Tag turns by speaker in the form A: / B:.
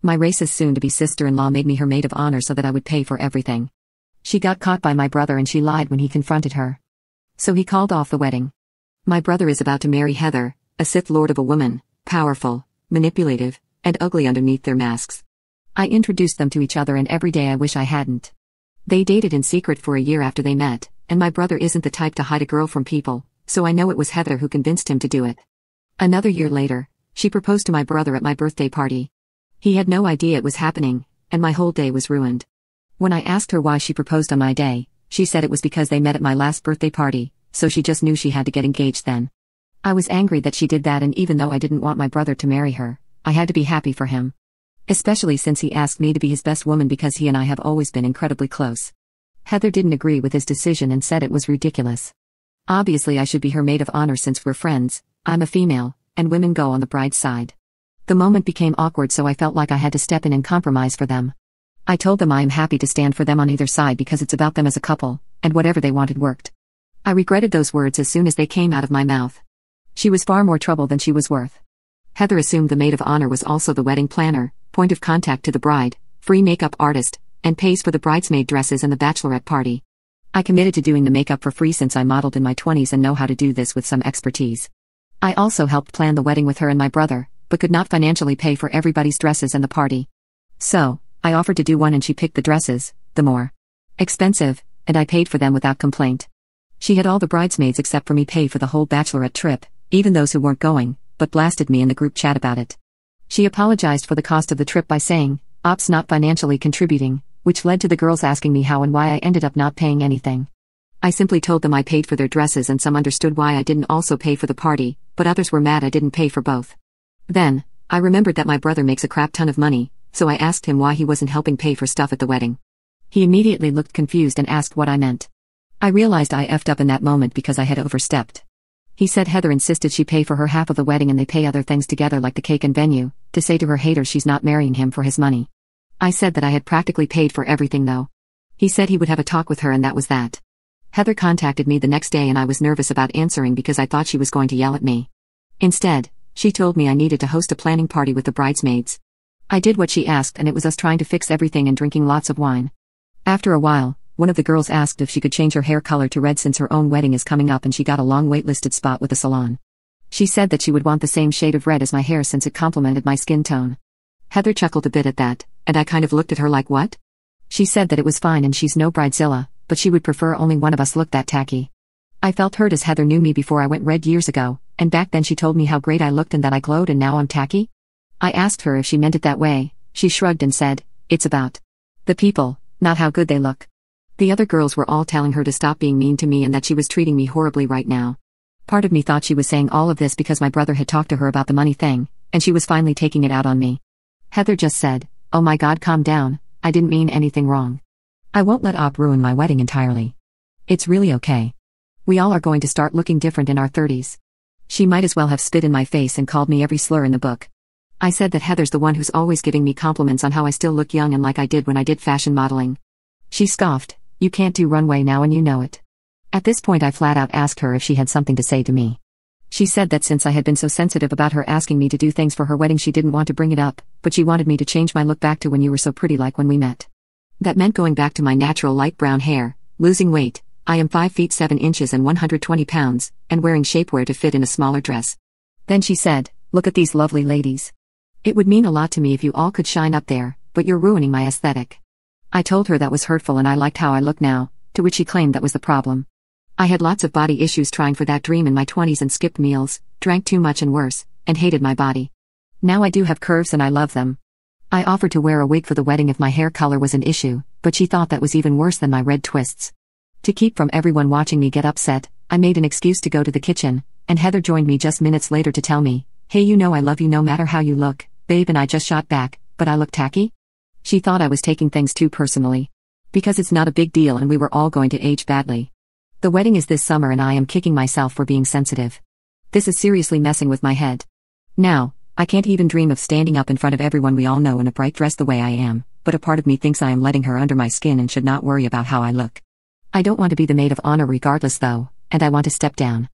A: My racist soon-to-be sister-in-law made me her maid of honor so that I would pay for everything. She got caught by my brother and she lied when he confronted her. So he called off the wedding. My brother is about to marry Heather, a Sith Lord of a woman, powerful, manipulative, and ugly underneath their masks. I introduced them to each other and every day I wish I hadn't. They dated in secret for a year after they met, and my brother isn't the type to hide a girl from people, so I know it was Heather who convinced him to do it. Another year later, she proposed to my brother at my birthday party. He had no idea it was happening, and my whole day was ruined. When I asked her why she proposed on my day, she said it was because they met at my last birthday party, so she just knew she had to get engaged then. I was angry that she did that, and even though I didn't want my brother to marry her, I had to be happy for him. Especially since he asked me to be his best woman because he and I have always been incredibly close. Heather didn't agree with his decision and said it was ridiculous. Obviously I should be her maid of honor since we're friends, I'm a female, and women go on the bride's side. The moment became awkward, so I felt like I had to step in and compromise for them. I told them I am happy to stand for them on either side because it's about them as a couple, and whatever they wanted worked. I regretted those words as soon as they came out of my mouth. She was far more trouble than she was worth. Heather assumed the maid of honor was also the wedding planner, point of contact to the bride, free makeup artist, and pays for the bridesmaid dresses and the bachelorette party. I committed to doing the makeup for free since I modeled in my 20s and know how to do this with some expertise. I also helped plan the wedding with her and my brother, but could not financially pay for everybody's dresses and the party. So, I offered to do one and she picked the dresses, the more expensive, and I paid for them without complaint. She had all the bridesmaids except for me pay for the whole bachelorette trip, even those who weren't going, but blasted me in the group chat about it. She apologized for the cost of the trip by saying, "Ops not financially contributing," which led to the girls asking me how and why I ended up not paying anything. I simply told them I paid for their dresses and some understood why I didn't also pay for the party, but others were mad I didn't pay for both. Then, I remembered that my brother makes a crap ton of money, so I asked him why he wasn't helping pay for stuff at the wedding. He immediately looked confused and asked what I meant. I realized I effed up in that moment because I had overstepped. He said Heather insisted she pay for her half of the wedding and they pay other things together like the cake and venue, to say to her haters she's not marrying him for his money. I said that I had practically paid for everything though. He said he would have a talk with her and that was that. Heather contacted me the next day and I was nervous about answering because I thought she was going to yell at me. Instead, she told me I needed to host a planning party with the bridesmaids. I did what she asked and it was us trying to fix everything and drinking lots of wine. After a while, one of the girls asked if she could change her hair color to red since her own wedding is coming up and she got a long waitlisted spot with a salon. She said that she would want the same shade of red as my hair since it complemented my skin tone. Heather chuckled a bit at that, and I kind of looked at her like what? She said that it was fine and she's no bridezilla, but she would prefer only one of us look that tacky. I felt hurt as Heather knew me before I went red years ago, and back then she told me how great I looked and that I glowed and now I'm tacky? I asked her if she meant it that way. She shrugged and said, "It's about the people, not how good they look." The other girls were all telling her to stop being mean to me and that she was treating me horribly right now. Part of me thought she was saying all of this because my brother had talked to her about the money thing, and she was finally taking it out on me. Heather just said, "Oh my God, calm down, I didn't mean anything wrong. I won't let Op ruin my wedding entirely. It's really okay. We all are going to start looking different in our 30s. She might as well have spit in my face and called me every slur in the book. I said that Heather's the one who's always giving me compliments on how I still look young and like I did when I did fashion modeling. She scoffed, "You can't do runway now and you know it." At this point I flat out asked her if she had something to say to me. She said that since I had been so sensitive about her asking me to do things for her wedding she didn't want to bring it up, but she wanted me to change my look back to when you were so pretty like when we met. That meant going back to my natural light brown hair, losing weight, I am 5 feet 7 inches and 120 pounds, and wearing shapewear to fit in a smaller dress. Then she said, "Look at these lovely ladies. It would mean a lot to me if you all could shine up there, but you're ruining my aesthetic." I told her that was hurtful and I liked how I look now, to which she claimed that was the problem. I had lots of body issues trying for that dream in my 20s and skipped meals, drank too much and worse, and hated my body. Now I do have curves and I love them. I offered to wear a wig for the wedding if my hair color was an issue, but she thought that was even worse than my red twists. To keep from everyone watching me get upset, I made an excuse to go to the kitchen, and Heather joined me just minutes later to tell me, "Hey, you know I love you no matter how you look, babe," and I just shot back, "But I look tacky?" She thought I was taking things too personally. Because it's not a big deal and we were all going to age badly. The wedding is this summer and I am kicking myself for being sensitive. This is seriously messing with my head. Now, I can't even dream of standing up in front of everyone we all know in a bright dress the way I am, but a part of me thinks I am letting her under my skin and should not worry about how I look. I don't want to be the maid of honor regardless though, and I want to step down.